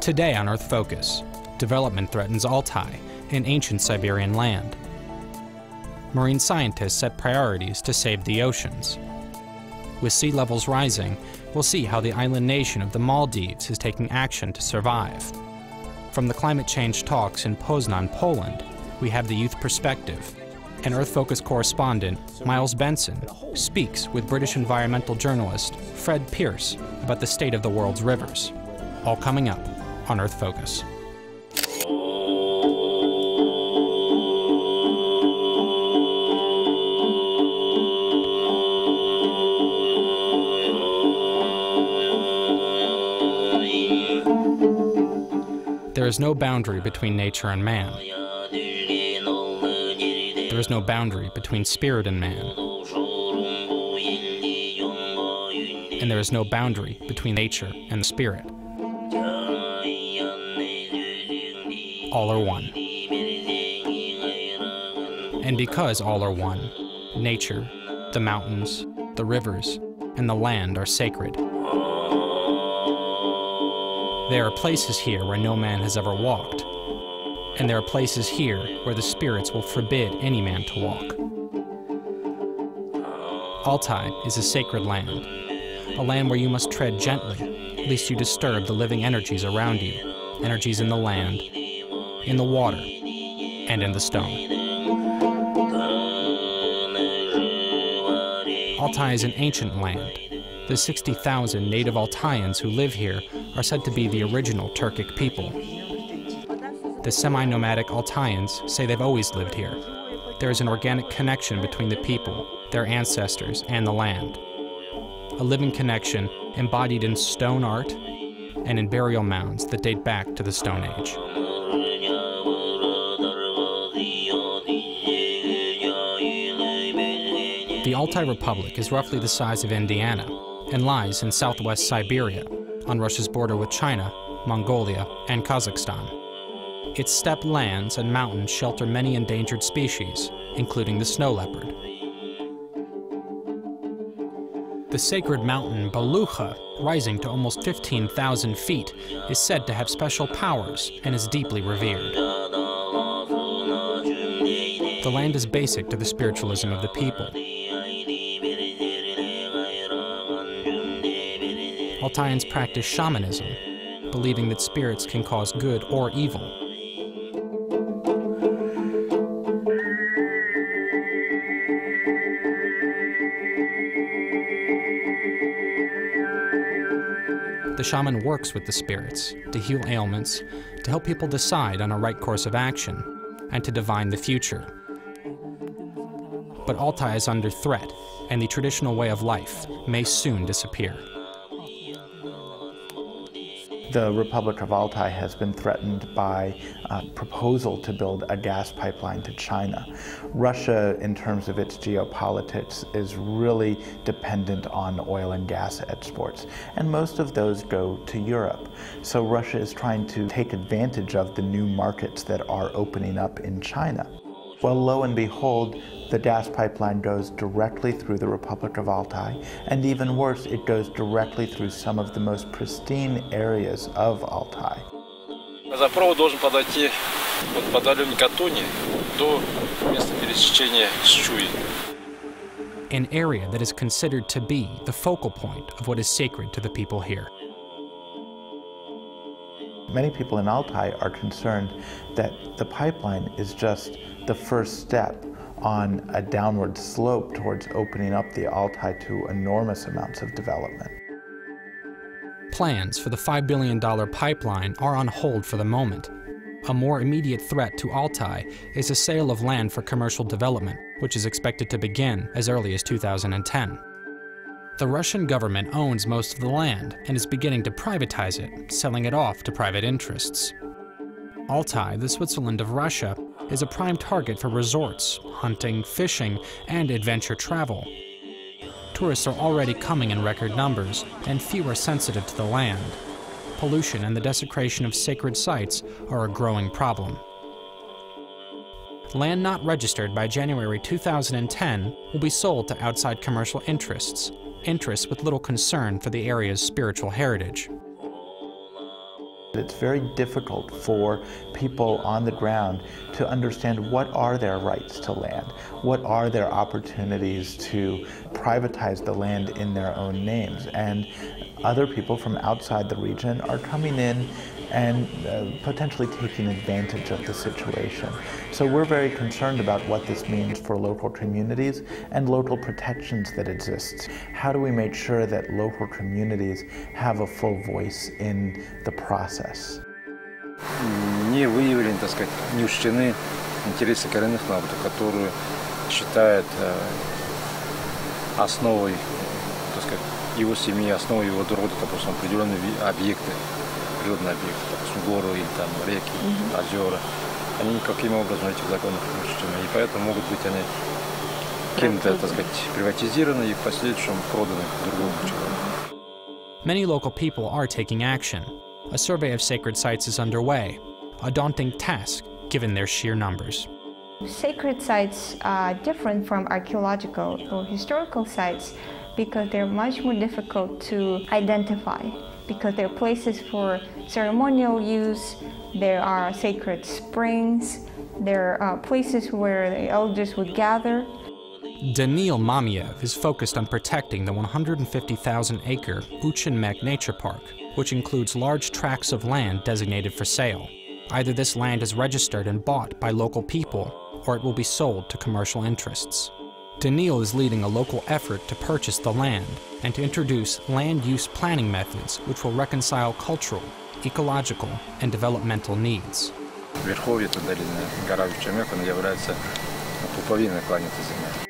Today on Earth Focus, development threatens Altai, an ancient Siberian land. Marine scientists set priorities to save the oceans. With sea levels rising, we'll see how the island nation of the Maldives is taking action to survive. From the climate change talks in Poznan, Poland, we have the youth perspective. And Earth Focus correspondent Benson speaks with British environmental journalist Fred Pearce about the state of the world's rivers. All coming up on Earth Focus. There is no boundary between nature and man. There is no boundary between spirit and man. And there is no boundary between nature and the spirit. All are one. And because all are one, nature, the mountains, the rivers, and the land are sacred. There are places here where no man has ever walked. And there are places here where the spirits will forbid any man to walk. Altai is a sacred land, a land where you must tread gently, lest you disturb the living energies around you, energies in the land, in the water, and in the stone. Altai is an ancient land. The 60,000 native Altaians who live here are said to be the original Turkic people. The semi-nomadic Altaians say they've always lived here. There is an organic connection between the people, their ancestors, and the land. A living connection embodied in stone art and in burial mounds that date back to the Stone Age. The Altai Republic is roughly the size of Indiana and lies in southwest Siberia, on Russia's border with China, Mongolia, and Kazakhstan. Its steppe lands and mountains shelter many endangered species, including the snow leopard. The sacred mountain Balucha, rising to almost 15,000 feet, is said to have special powers and is deeply revered. The land is basic to the spiritualism of the people. Altaians practice shamanism, believing that spirits can cause good or evil. The shaman works with the spirits to heal ailments, to help people decide on a right course of action, and to divine the future. But Altai is under threat, and the traditional way of life may soon disappear. The Republic of Altai has been threatened by a proposal to build a gas pipeline to China. Russia, in terms of its geopolitics, is really dependent on oil and gas exports, and most of those go to Europe. So Russia is trying to take advantage of the new markets that are opening up in China. Well, lo and behold, the gas pipeline goes directly through the Republic of Altai, and even worse, it goes directly through some of the most pristine areas of Altai. Газопровод должен подойти от подоленной Катуни до места пересечения с Чуй. An area that is considered to be the focal point of what is sacred to the people here. Many people in Altai are concerned that the pipeline is just the first step on a downward slope towards opening up the Altai to enormous amounts of development. Plans for the $5 billion pipeline are on hold for the moment. A more immediate threat to Altai is a sale of land for commercial development, which is expected to begin as early as 2010. The Russian government owns most of the land and is beginning to privatize it, selling it off to private interests. Altai, the Switzerland of Russia, is a prime target for resorts, hunting, fishing, and adventure travel. Tourists are already coming in record numbers, and few are sensitive to the land. Pollution and the desecration of sacred sites are a growing problem. Land not registered by January 2010 will be sold to outside commercial interests, interests with little concern for the area's spiritual heritage. It's very difficult for people on the ground to understand what are their rights to land, what are their opportunities to privatize the land in their own names. And other people from outside the region are coming in and potentially taking advantage of the situation. So we're very concerned about what this means for local communities and local protections that exist. How do we make sure that local communities have a full voice in the process? Не выявлены, так сказать, не учтены интересы коренных народов, которые считают основой, так сказать, его семьи, основой его рода, допустим, определенные объекты, природные объекты, допустим, горы или там реки, озера. Они никаким образом этих законов не учтены, и поэтому могут быть они кем-то, так сказать, приватизированы и в последующем проданы другому человеку. Many local people are taking action. A survey of sacred sites is underway, a daunting task given their sheer numbers. Sacred sites are different from archaeological or historical sites because they're much more difficult to identify, because they're places for ceremonial use, there are sacred springs, there are places where the elders would gather. Danil Mamiev is focused on protecting the 150,000-acre Uchinmek Nature Park, which includes large tracts of land designated for sale. Either this land is registered and bought by local people, or it will be sold to commercial interests. Danil is leading a local effort to purchase the land and to introduce land use planning methods which will reconcile cultural, ecological, and developmental needs. Верховье туда гора Учинmek, она является пуповиной планеты Земля.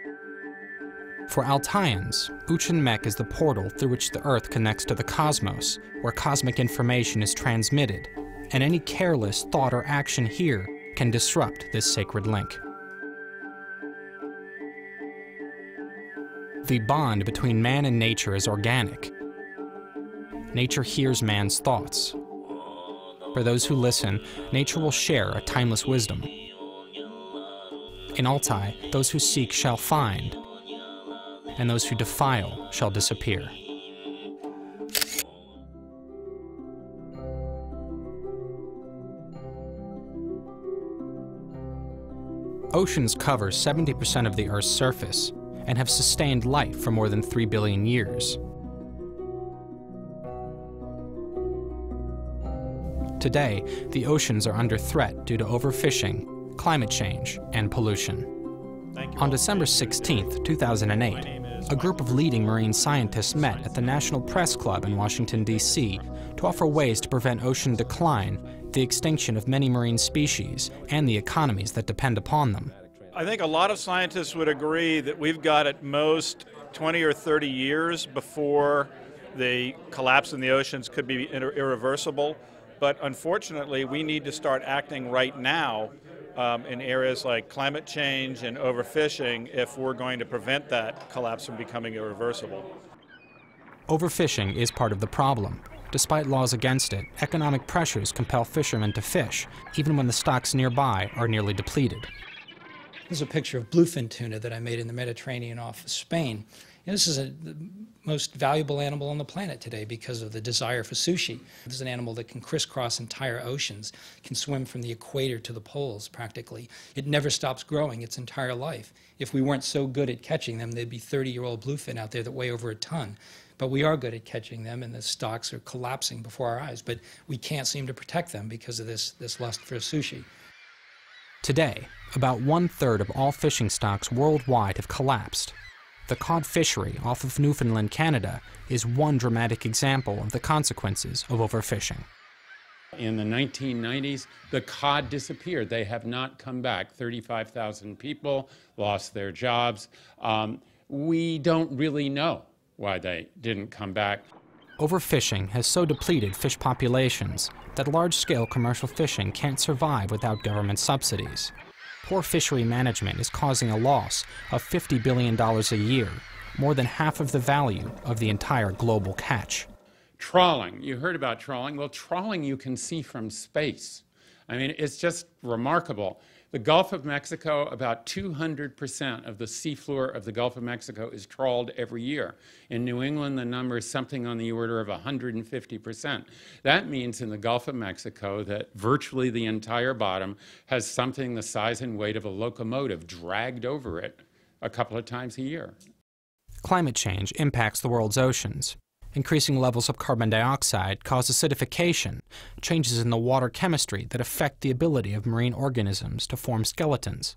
For Altaians, Uchinmek is the portal through which the Earth connects to the cosmos, where cosmic information is transmitted, and any careless thought or action here can disrupt this sacred link. The bond between man and nature is organic. Nature hears man's thoughts. For those who listen, nature will share a timeless wisdom. In Altai, those who seek shall find, and those who defile shall disappear. Oceans cover 70% of the Earth's surface and have sustained life for more than 3 billion years. Today, the oceans are under threat due to overfishing, climate change, and pollution. On December 16, 2008, a group of leading marine scientists met at the National Press Club in Washington, D.C. to offer ways to prevent ocean decline, the extinction of many marine species, and the economies that depend upon them. I think a lot of scientists would agree that we've got at most 20 or 30 years before the collapse in the oceans could be irreversible. But unfortunately, we need to start acting right now in areas like climate change and overfishing if we're going to prevent that collapse from becoming irreversible. Overfishing is part of the problem. Despite laws against it, economic pressures compel fishermen to fish, even when the stocks nearby are nearly depleted. This is a picture of bluefin tuna that I made in the Mediterranean off of Spain. This is the most valuable animal on the planet today because of the desire for sushi. This is an animal that can crisscross entire oceans, can swim from the equator to the poles practically. It never stops growing its entire life. If we weren't so good at catching them, there'd be 30-year-old bluefin out there that weigh over a ton. But we are good at catching them, and the stocks are collapsing before our eyes. But we can't seem to protect them because of this lust for sushi. Today, about 1/3 of all fishing stocks worldwide have collapsed. The cod fishery off of Newfoundland, Canada, is one dramatic example of the consequences of overfishing. In the 1990s, the cod disappeared. They have not come back. 35,000 people lost their jobs. We don't really know why they didn't come back. Overfishing has so depleted fish populations that large-scale commercial fishing can't survive without government subsidies. Poor fishery management is causing a loss of $50 billion a year, more than half of the value of the entire global catch. Trawling, you heard about trawling. Well, trawling you can see from space. I mean, it's just remarkable. The Gulf of Mexico, about 200% of the seafloor of the Gulf of Mexico is trawled every year. In New England, the number is something on the order of 150%. That means in the Gulf of Mexico that virtually the entire bottom has something the size and weight of a locomotive dragged over it a couple of times a year. Climate change impacts the world's oceans. Increasing levels of carbon dioxide cause acidification, changes in the water chemistry that affect the ability of marine organisms to form skeletons.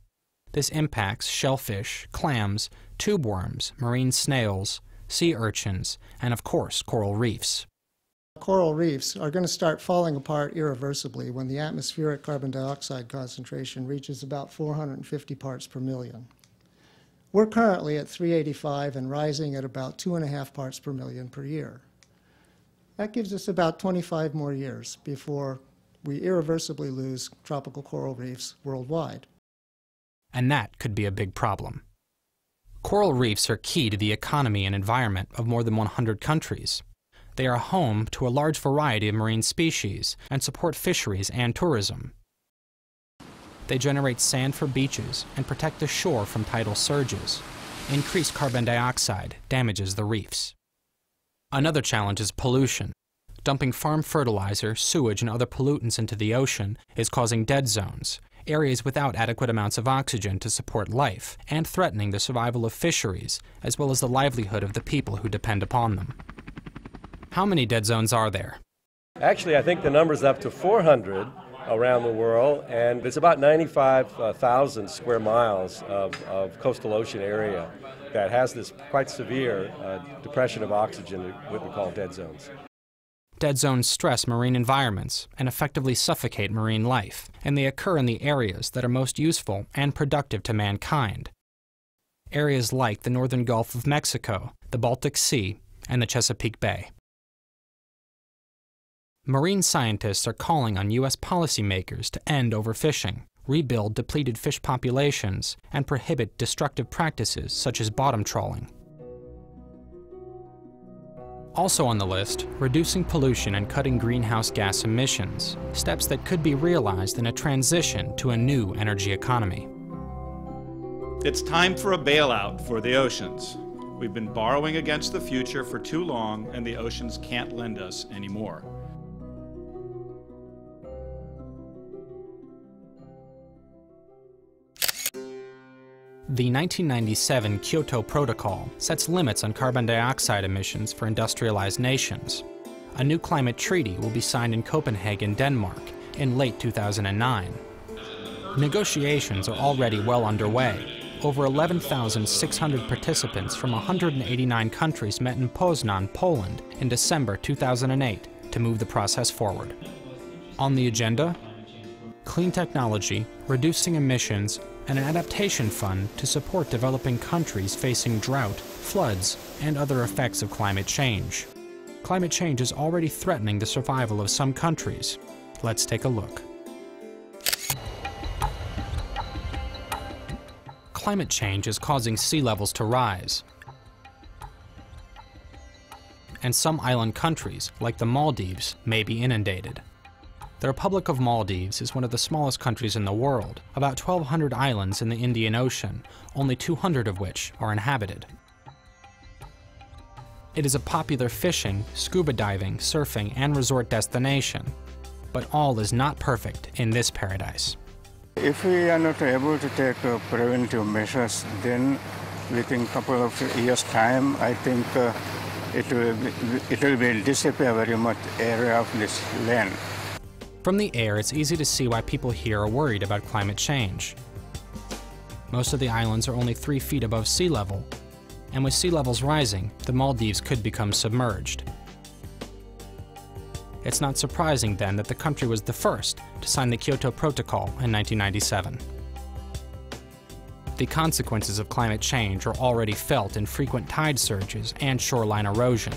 This impacts shellfish, clams, tube worms, marine snails, sea urchins, and of course, coral reefs. Coral reefs are going to start falling apart irreversibly when the atmospheric carbon dioxide concentration reaches about 450 parts per million. We're currently at 385 and rising at about 2.5 parts per million per year. That gives us about 25 more years before we irreversibly lose tropical coral reefs worldwide. And that could be a big problem. Coral reefs are key to the economy and environment of more than 100 countries. They are home to a large variety of marine species and support fisheries and tourism. They generate sand for beaches and protect the shore from tidal surges. Increased carbon dioxide damages the reefs. Another challenge is pollution. Dumping farm fertilizer, sewage, and other pollutants into the ocean is causing dead zones, areas without adequate amounts of oxygen to support life, and threatening the survival of fisheries, as well as the livelihood of the people who depend upon them. How many dead zones are there? Actually, I think the number's up to 400 around the world, and it's about 95,000 square miles of coastal ocean area that has this quite severe depression of oxygen, what we call dead zones. Dead zones stress marine environments and effectively suffocate marine life, and they occur in the areas that are most useful and productive to mankind. Areas like the northern Gulf of Mexico, the Baltic Sea, and the Chesapeake Bay. Marine scientists are calling on U.S. policymakers to end overfishing, rebuild depleted fish populations, and prohibit destructive practices such as bottom trawling. Also on the list, reducing pollution and cutting greenhouse gas emissions, steps that could be realized in a transition to a new energy economy. It's time for a bailout for the oceans. We've been borrowing against the future for too long, and the oceans can't lend us anymore. The 1997 Kyoto Protocol sets limits on carbon dioxide emissions for industrialized nations. A new climate treaty will be signed in Copenhagen, Denmark, in late 2009. Negotiations are already well underway. Over 11,600 participants from 189 countries met in Poznan, Poland, in December 2008 to move the process forward. On the agenda, clean technology, reducing emissions, and an adaptation fund to support developing countries facing drought, floods, and other effects of climate change. Climate change is already threatening the survival of some countries. Let's take a look. Climate change is causing sea levels to rise. And some island countries, like the Maldives, may be inundated. The Republic of Maldives is one of the smallest countries in the world, about 1,200 islands in the Indian Ocean, only 200 of which are inhabited. It is a popular fishing, scuba diving, surfing, and resort destination. But all is not perfect in this paradise. If we are not able to take preventive measures, then within a couple of years' time, I think it will disappear very much area of this land. From the air, it's easy to see why people here are worried about climate change. Most of the islands are only 3 feet above sea level, and with sea levels rising, the Maldives could become submerged. It's not surprising then that the country was the first to sign the Kyoto Protocol in 1997. The consequences of climate change are already felt in frequent tide surges and shoreline erosion.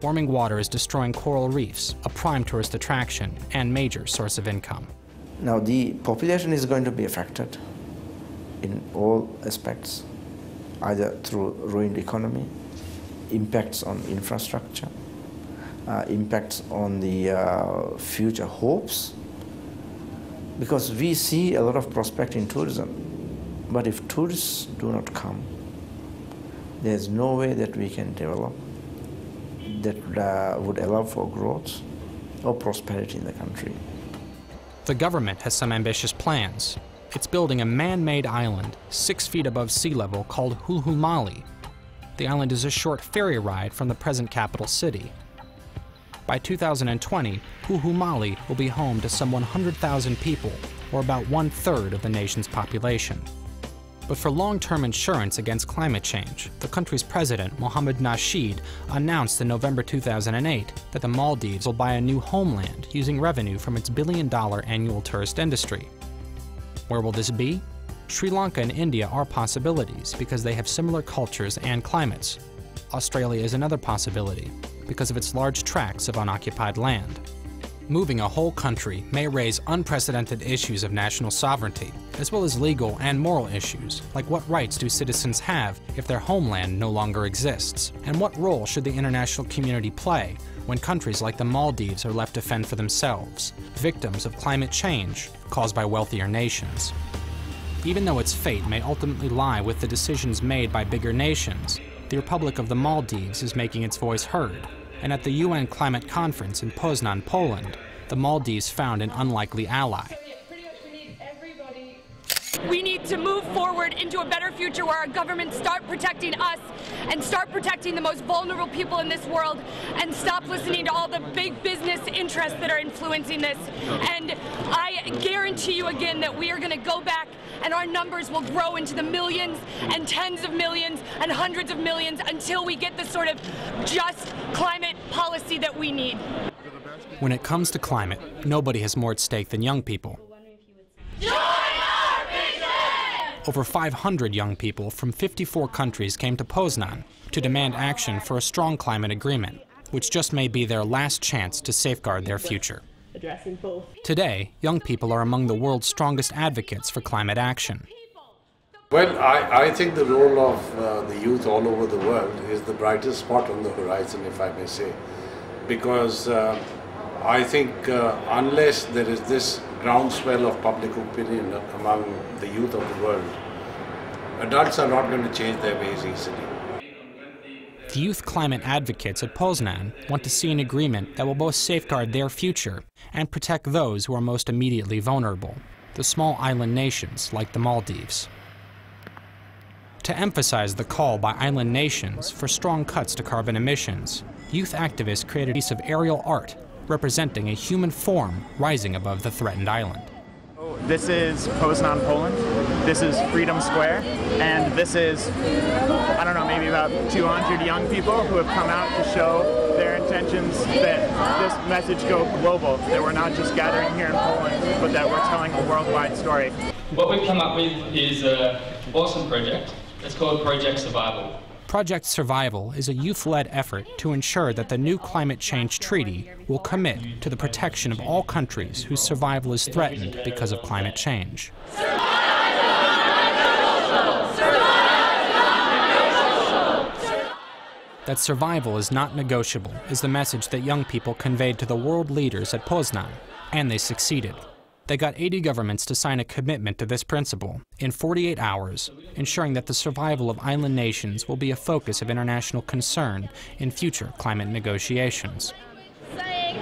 Warming water is destroying coral reefs, a prime tourist attraction and major source of income. Now the population is going to be affected in all aspects, either through ruined economy, impacts on infrastructure, impacts on the future hopes, Because we see a lot of prospect in tourism, but if tourists do not come, there's no way that we can develop that would allow for growth or prosperity in the country. The government has some ambitious plans. It's building a man-made island 6 feet above sea level called Hulhumali. The island is a short ferry ride from the present capital city. By 2020, Hulhumali will be home to some 100,000 people, or about 1/3 of the nation's population. But for long-term insurance against climate change, the country's president, Mohammed Nasheed, announced in November 2008 that the Maldives will buy a new homeland using revenue from its billion-dollar annual tourist industry. Where will this be? Sri Lanka and India are possibilities because they have similar cultures and climates. Australia is another possibility because of its large tracts of unoccupied land. Moving a whole country may raise unprecedented issues of national sovereignty, as well as legal and moral issues, like what rights do citizens have if their homeland no longer exists, and what role should the international community play when countries like the Maldives are left to fend for themselves, victims of climate change caused by wealthier nations. Even though its fate may ultimately lie with the decisions made by bigger nations, the Republic of the Maldives is making its voice heard. And at the UN Climate Conference in Poznan, Poland, the Maldives found an unlikely ally. We need to move forward into a better future where our governments start protecting us and start protecting the most vulnerable people in this world and stop listening to all the big business interests that are influencing this. And I guarantee you again that we are going to go back and our numbers will grow into the millions and tens of millions and hundreds of millions until we get the sort of just climate policy that we need. When it comes to climate, nobody has more at stake than young people. Over 500 young people from 54 countries came to Poznan to demand action for a strong climate agreement, which just may be their last chance to safeguard their future. Today, young people are among the world's strongest advocates for climate action. Well, I think the role of the youth all over the world is the brightest spot on the horizon, if I may say, because I think unless there is this groundswell of public opinion among the youth of the world, adults are not going to change their ways easily. The youth climate advocates at Poznan want to see an agreement that will both safeguard their future and protect those who are most immediately vulnerable, the small island nations like the Maldives. To emphasize the call by island nations for strong cuts to carbon emissions, youth activists created a piece of aerial art representing a human form rising above the threatened island. This is Poznan, Poland. This is Freedom Square, and this is, I don't know, maybe about 200 young people who have come out to show their intentions that this message go global, that we're not just gathering here in Poland, but that we're telling a worldwide story. What we've come up with is an awesome project. It's called Project Survival. Project Survival is a youth-led effort to ensure that the new climate change treaty will commit to the protection of all countries whose survival is threatened because of climate change. That survival is not negotiable is the message that young people conveyed to the world leaders at Poznan, and they succeeded. They got 80 governments to sign a commitment to this principle in 48 hours, ensuring that the survival of island nations will be a focus of international concern in future climate negotiations. Saying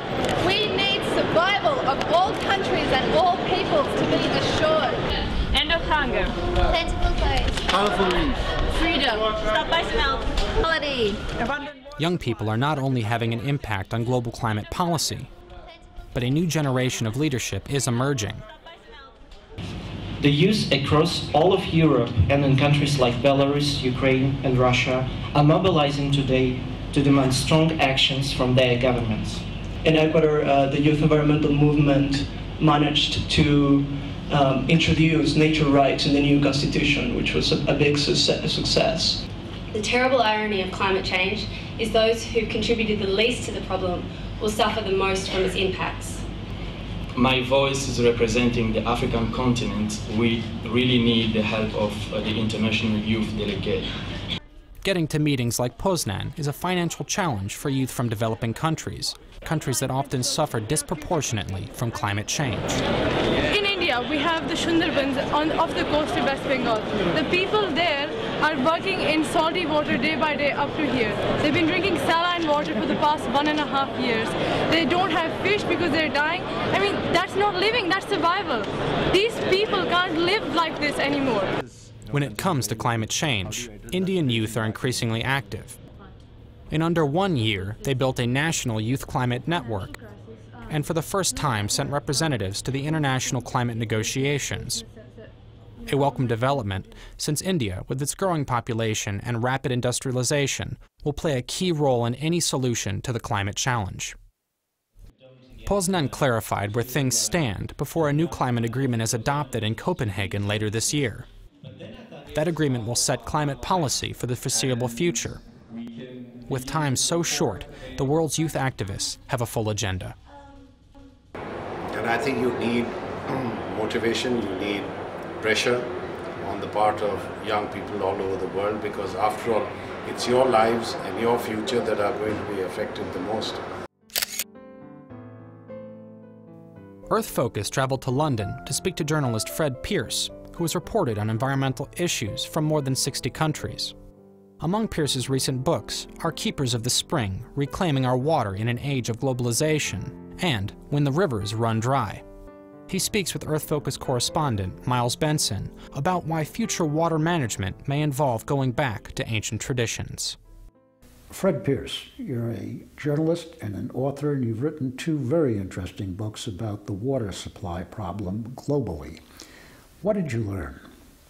we need survival of all countries and all peoples to be assured. End of hunger. Plentiful clothes. Colorful reef. Freedom. Stop by smell. Quality. Young people are not only having an impact on global climate policy, but a new generation of leadership is emerging. The youth across all of Europe and in countries like Belarus, Ukraine, and Russia are mobilizing today to demand strong actions from their governments. In Ecuador, the youth environmental movement managed to introduce nature rights in the new constitution, which was a big success. The terrible irony of climate change is those who contributed the least to the problem will suffer the most from its impacts. My voice is representing the African continent. We really need the help of the International Youth Delegate. Getting to meetings like Poznan is a financial challenge for youth from developing countries that often suffer disproportionately from climate change. In India, we have the Sundarbans off the coast of West Bengal. The people there are working in salty water day by day up to here. They've been drinking saline water for the past 1.5 years. They don't have fish because they're dying. I mean, that's not living, that's survival. These people can't live like this anymore. When it comes to climate change, Indian youth are increasingly active. In under 1 year, they built a national youth climate network, and for the first time sent representatives to the international climate negotiations. A welcome development, since India, with its growing population and rapid industrialization, will play a key role in any solution to the climate challenge. Poznan clarified where things stand before a new climate agreement is adopted in Copenhagen later this year. That agreement will set climate policy for the foreseeable future. With time so short, the world's youth activists have a full agenda. And I think you need motivation, you need pressure on the part of young people all over the world, because after all, it's your lives and your future that are going to be affected the most. Earth Focus traveled to London to speak to journalist Fred Pearce, who has reported on environmental issues from more than 60 countries. Among Pearce's recent books are Keepers of the Spring, Reclaiming Our Water in an Age of Globalization, and When the Rivers Run Dry. He speaks with Earth Focus correspondent Miles Benson about why future water management may involve going back to ancient traditions. Fred Pearce, you're a journalist and an author, and you've written 2 very interesting books about the water supply problem globally. What did you learn?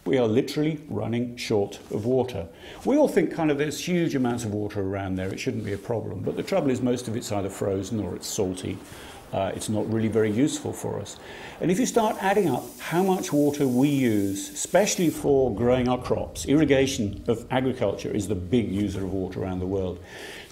We are literally running short of water. We all think kind of there's huge amounts of water around there, it shouldn't be a problem, but the trouble is most of it's either frozen or it's salty. It's not really very useful for us. And if you start adding up how much water we use, especially for growing our crops, irrigation of agriculture is the big user of water around the world.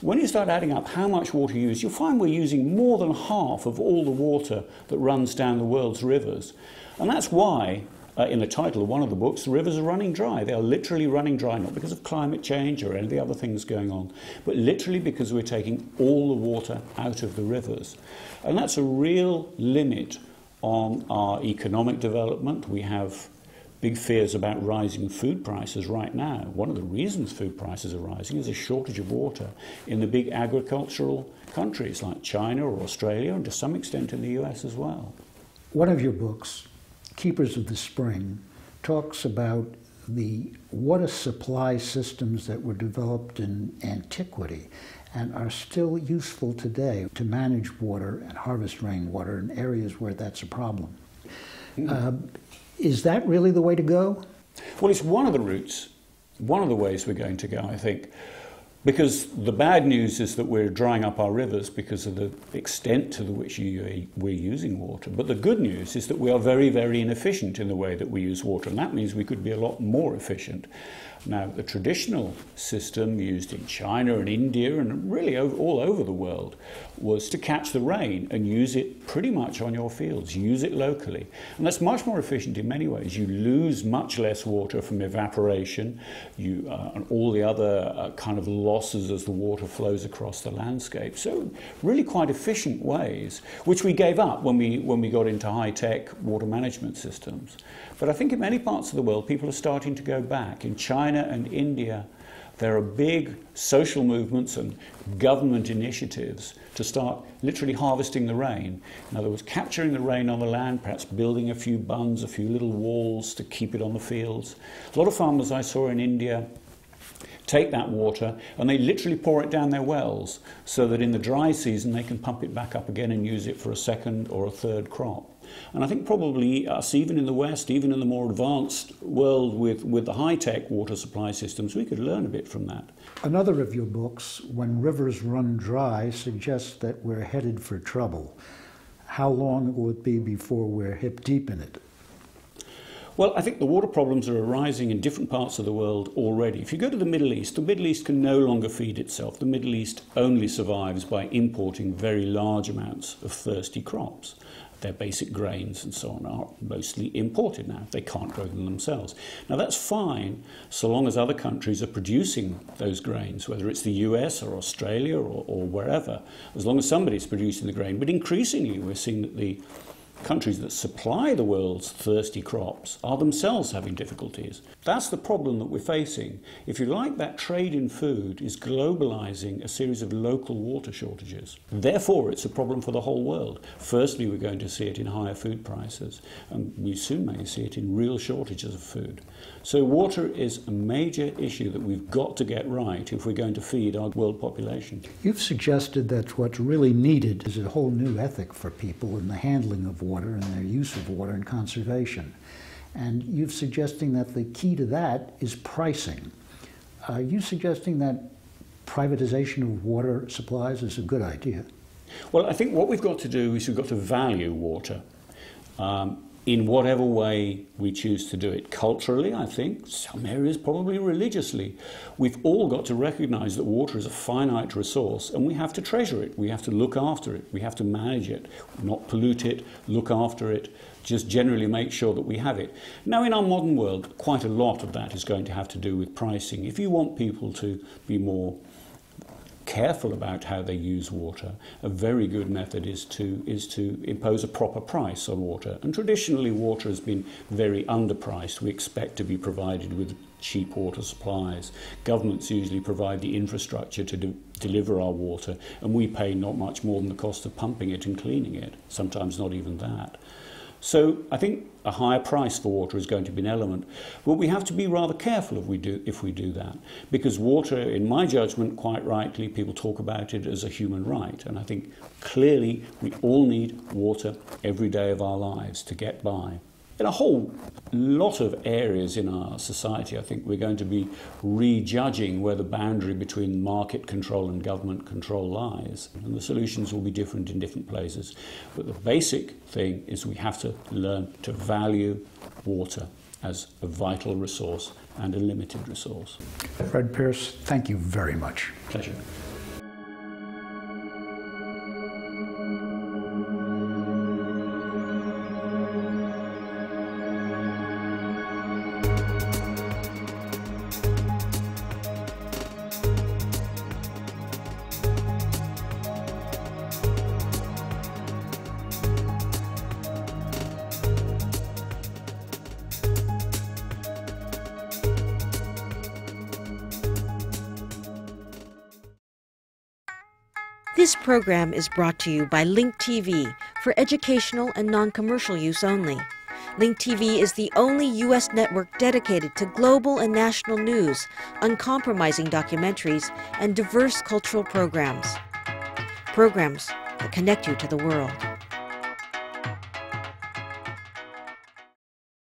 When you start adding up how much water you use, you'll find we're using more than half of all the water that runs down the world's rivers. And that's why in the title of one of the books, the rivers are running dry. They are literally running dry, not because of climate change or any of the other things going on, but literally because we're taking all the water out of the rivers. And that's a real limit on our economic development. We have big fears about rising food prices right now. One of the reasons food prices are rising is a shortage of water in the big agricultural countries like China or Australia, and to some extent in the US as well. One of your books, Keepers of the Spring, talks about the water supply systems that were developed in antiquity and are still useful today to manage water and harvest rainwater in areas where that's a problem. Is that really the way to go? Well, it's one of the routes, one of the ways we're going to go, I think. Because the bad news is that we're drying up our rivers because of the extent to which we're using water. But the good news is that we are very, very inefficient in the way that we use water, and that means we could be a lot more efficient. Now, the traditional system used in China and India and really all over the world was to catch the rain and use it pretty much on your fields, use it locally. And that's much more efficient in many ways. You lose much less water from evaporation and all the other kind of losses as the water flows across the landscape. So really quite efficient ways, which we gave up when we got into high-tech water management systems. But I think in many parts of the world, people are starting to go back. In China and India, there are big social movements and government initiatives to start literally harvesting the rain. In other words, capturing the rain on the land, perhaps building a few bunds, a few little walls to keep it on the fields. A lot of farmers I saw in India take that water and they literally pour it down their wells so that in the dry season they can pump it back up again and use it for a second or a third crop. And I think probably us, even in the West, even in the more advanced world with the high-tech water supply systems, we could learn a bit from that. Another of your books, When Rivers Run Dry, suggests that we're headed for trouble. How long will it be before we're hip deep in it? Well, I think the water problems are arising in different parts of the world already. If you go to the Middle East can no longer feed itself. The Middle East only survives by importing very large amounts of thirsty crops. their basic grains and so on are mostly imported now. They can't grow them themselves. Now that's fine so long as other countries are producing those grains, whether it's the US or Australia or wherever, as long as somebody's producing the grain. But increasingly we're seeing that the countries that supply the world's thirsty crops are themselves having difficulties. That's the problem that we're facing. If you like, that trade in food is globalizing a series of local water shortages. Therefore, it's a problem for the whole world. Firstly, we're going to see it in higher food prices, and we soon may see it in real shortages of food. So water is a major issue that we've got to get right if we're going to feed our world population. You've suggested that what's really needed is a whole new ethic for people in the handling of water and their use of water and conservation. And you're suggesting that the key to that is pricing. Are you suggesting that privatization of water supplies is a good idea? Well, I think what we've got to do is we've got to value water in whatever way we choose to do it. Culturally, I think, some areas probably religiously. We've all got to recognize that water is a finite resource and we have to treasure it. We have to look after it. We have to manage it, not pollute it, look after it, just generally make sure that we have it. Now, in our modern world, quite a lot of that is going to have to do with pricing. If you want people to be more careful about how they use water, a very good method is to impose a proper price on water. And traditionally water has been very underpriced. We expect to be provided with cheap water supplies. Governments usually provide the infrastructure to deliver our water, and we pay not much more than the cost of pumping it and cleaning it, sometimes not even that. So I think a higher price for water is going to be an element. But we have to be rather careful if we do that. Because water, in my judgment, quite rightly, people talk about it as a human right. And I think clearly we all need water every day of our lives to get by. In a whole lot of areas in our society, I think we're going to be rejudging where the boundary between market control and government control lies. And the solutions will be different in different places. But the basic thing is we have to learn to value water as a vital resource and a limited resource. Fred Pearce, thank you very much. Pleasure. This program is brought to you by Link TV for educational and non-commercial use only. Link TV is the only U.S. network dedicated to global and national news, uncompromising documentaries, and diverse cultural programs. Programs that connect you to the world.